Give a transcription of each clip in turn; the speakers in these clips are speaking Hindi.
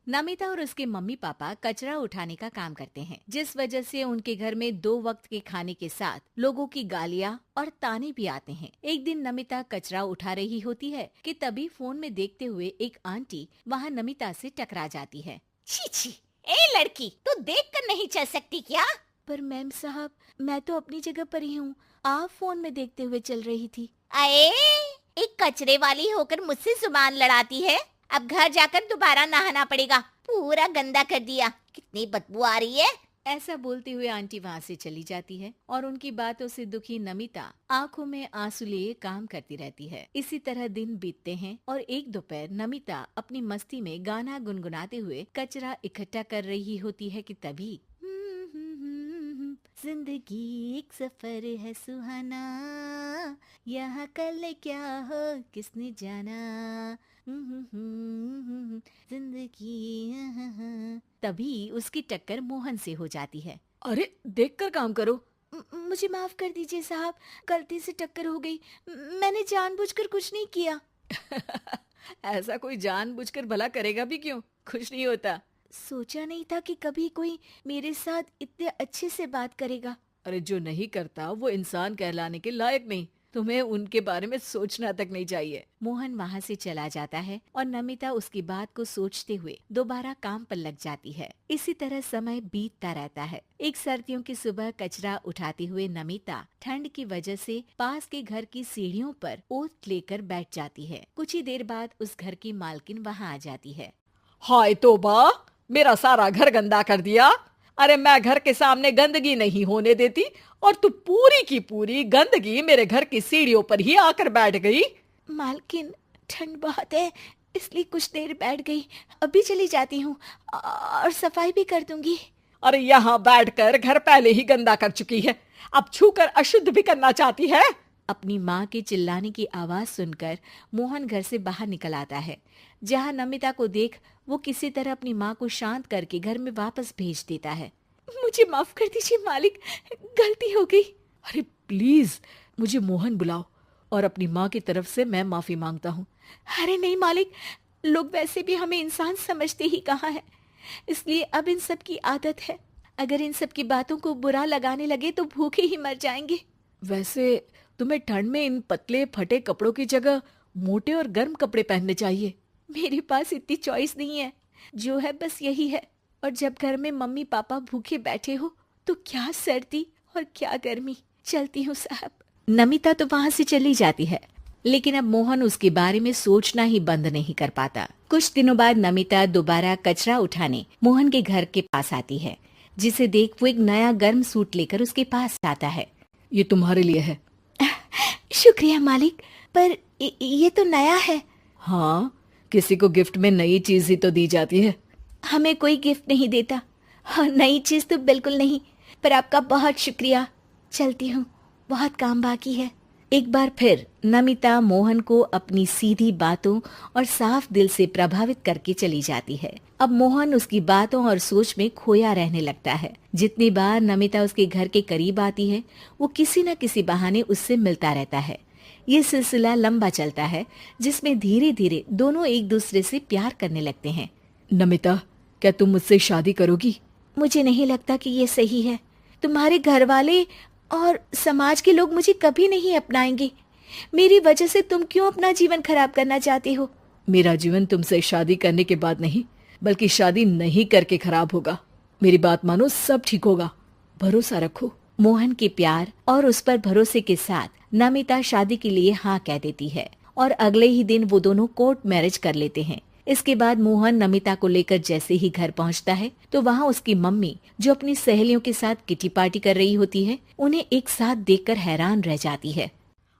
नमिता और उसके मम्मी पापा कचरा उठाने का काम करते हैं, जिस वजह से उनके घर में 2 वक्त के खाने के साथ लोगों की गालियां और ताने भी आते हैं। एक दिन नमिता कचरा उठा रही होती है कि तभी फोन में देखते हुए एक आंटी वहां नमिता से टकरा जाती है। छी छी, ए लड़की, तू देख कर नहीं चल सकती क्या? पर मैम साहब, मैं तो अपनी जगह पर ही हूँ, आप फोन में देखते हुए चल रही थी। अरे, एक कचरे वाली होकर मुझसे जुबान लड़ाती है। अब घर जाकर दोबारा नहाना पड़ेगा, पूरा गंदा कर दिया। कितनी बदबू आ रही है। ऐसा बोलते हुए आंटी वहाँ से चली जाती है और उनकी बातों से दुखी नमिता आंखों में आंसू लिए काम करती रहती है। इसी तरह दिन बीतते हैं और एक दोपहर नमिता अपनी मस्ती में गाना गुनगुनाते हुए कचरा इकट्ठा कर रही होती है कि तभी जिंदगी एक सफर है सुहाना, यहाँ कल क्या हो किसने जाना, जिंदगी। तभी उसकी टक्कर मोहन से हो जाती है। अरे देखकर काम करो। मुझे माफ कर दीजिए साहब, गलती से टक्कर हो गई, मैंने जानबूझकर कुछ नहीं किया। ऐसा कोई जानबूझकर भला करेगा भी क्यों, कुछ नहीं होता। सोचा नहीं था कि कभी कोई मेरे साथ इतने अच्छे से बात करेगा। अरे जो नहीं करता वो इंसान कहलाने के लायक नहीं, तुम्हें उनके बारे में सोचना तक नहीं चाहिए। मोहन वहाँ से चला जाता है और नमिता उसकी बात को सोचते हुए दोबारा काम पर लग जाती है। इसी तरह समय बीतता रहता है। एक सर्दियों की सुबह कचरा उठाते हुए नमिता ठंड की वजह से पास के घर की सीढ़ियों पर ओत लेकर बैठ जाती है। कुछ ही देर बाद उस घर की मालकिन वहाँ आ जाती है। हाय तौबा, मेरा सारा घर गंदा कर दिया। अरे मैं घर के सामने गंदगी नहीं होने देती और तू पूरी की पूरी गंदगी मेरे घर की सीढ़ियों पर ही आकर बैठ गई। मालकिन, ठंड बहुत है इसलिए कुछ देर बैठ गई, अभी चली जाती हूँ और सफाई भी कर दूंगी। अरे यहाँ बैठकर घर पहले ही गंदा कर चुकी है, अब छूकर अशुद्ध भी करना चाहती है। अपनी माँ के चिल्लाने की आवाज सुनकर मोहन घर से बाहर निकल आता है, जहाँ नमिता को देख वो किसी तरह अपनी माँ को शांत करके घर में वापस भेज देता है। मुझे माफ कर दीजिए मालिक, गलती हो गई। अरे प्लीज मुझे मोहन बुलाओ और अपनी माँ की तरफ से मैं माफी मांगता हूँ। अरे नहीं मालिक, लोग वैसे भी हमें इंसान समझते ही कहाँ है, इसलिए अब इन सब की आदत है। अगर इन सब की बातों को बुरा लगाने लगे तो भूखे ही मर जाएंगे। वैसे तुम्हें ठंड में इन पतले फटे कपड़ों की जगह मोटे और गर्म कपड़े पहनने चाहिए। मेरे पास इतनी चॉइस नहीं है, जो है बस यही है। और जब घर में मम्मी पापा भूखे बैठे हो तो क्या सर्दी और क्या गर्मी। चलती हूँ साहब। नमिता तो वहाँ से चली जाती है, लेकिन अब मोहन उसके बारे में सोचना ही बंद नहीं कर पाता। कुछ दिनों बाद नमिता दोबारा कचरा उठाने मोहन के घर के पास आती है, जिसे देख वो एक नया गर्म सूट लेकर उसके पास आता है। ये तुम्हारे लिए है। शुक्रिया मालिक, पर ये तो नया है। हाँ, किसी को गिफ्ट में नई चीज ही तो दी जाती है। हमें कोई गिफ्ट नहीं देता। हाँ, नई चीज तो बिल्कुल नहीं, पर आपका बहुत शुक्रिया। चलती हूँ, बहुत काम बाकी है। एक बार फिर नमिता मोहन को अपनी सीधी बातों और साफ दिल से प्रभावित करके चली जाती है। अब मोहन उसकी बातों और सोच में खोया रहने लगता है। जितनी बार नमिता उसके घर के करीब आती है, वो किसी न किसी बहाने उससे मिलता रहता है। ये सिलसिला लंबा चलता है, जिसमें धीरे धीरे दोनों एक दूसरे से प्यार करने लगते हैं। नमिता, क्या तुम मुझसे शादी करोगी? मुझे नहीं लगता कि ये सही है। तुम्हारे घर वाले और समाज के लोग मुझे कभी नहीं अपनाएंगे। मेरी वजह से तुम क्यों अपना जीवन खराब करना चाहते हो? मेरा जीवन तुमसे शादी करने के बाद नहीं, बल्कि शादी नहीं करके खराब होगा। मेरी बात मानो, सब ठीक होगा, भरोसा रखो। मोहन के प्यार और उस पर भरोसे के साथ नमिता शादी के लिए हाँ कह देती है और अगले ही दिन वो दोनों कोर्ट मैरिज कर लेते हैं। इसके बाद मोहन नमिता को लेकर जैसे ही घर पहुंचता है तो वहाँ उसकी मम्मी, जो अपनी सहेलियों के साथ किटी पार्टी कर रही होती है, उन्हें एक साथ देखकर हैरान रह जाती है।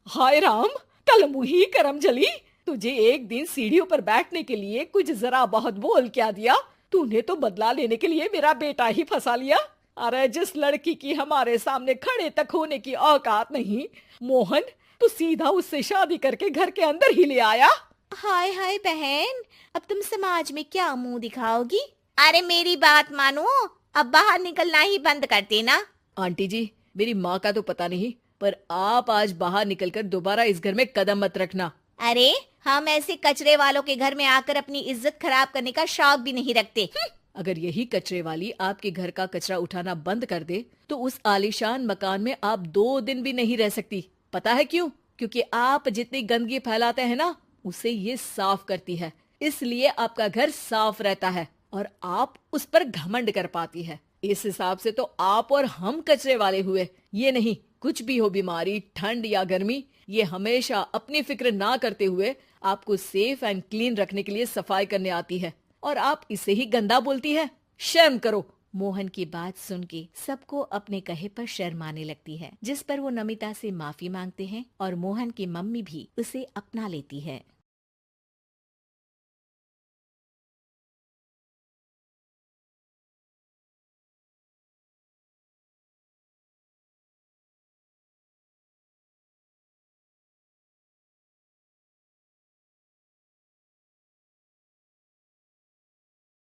हाय राम, कल मुही करम जली, तुझे एक दिन सीढ़ियों पर बैठने के लिए कुछ जरा बहुत बोल क्या दिया। तूने तो बदला लेने के लिए मेरा बेटा ही फंसा लिया। अरे जिस लड़की की हमारे सामने खड़े तक होने की औकात नहीं, मोहन, तू सीधा उससे शादी करके घर के अंदर ही ले आया। हाय हाय बहन, अब तुम समाज में क्या मुंह दिखाओगी? अरे मेरी बात मानो, अब बाहर निकलना ही बंद कर देना। आंटी जी, मेरी माँ का तो पता नहीं, पर आप आज बाहर निकलकर दोबारा इस घर में कदम मत रखना। अरे हम ऐसे कचरे वालों के घर में आकर अपनी इज्जत खराब करने का शौक भी नहीं रखते। अगर यही कचरे वाली आपके घर का कचरा उठाना बंद कर दे तो उस आलीशान मकान में आप 2 दिन भी नहीं रह सकती। पता है क्यों? क्योंकि आप जितनी गंदगी फैलाते हैं ना, उसे ये साफ करती है। इसलिए आपका घर साफ रहता है और आप उस पर घमंड कर पाती है। इस हिसाब से तो आप और हम कचरे वाले हुए। ये नहीं, कुछ भी हो, बीमारी, ठंड या गर्मी, ये हमेशा अपनी फिक्र ना करते हुए आपको सेफ एंड क्लीन रखने के लिए सफाई करने आती है और आप इसे ही गंदा बोलती है। शर्म करो। मोहन की बात सुन के सबको अपने कहे पर शर्म आने लगती है, जिस पर वो नमिता से माफी मांगते हैं और मोहन की मम्मी भी उसे अपना लेती है।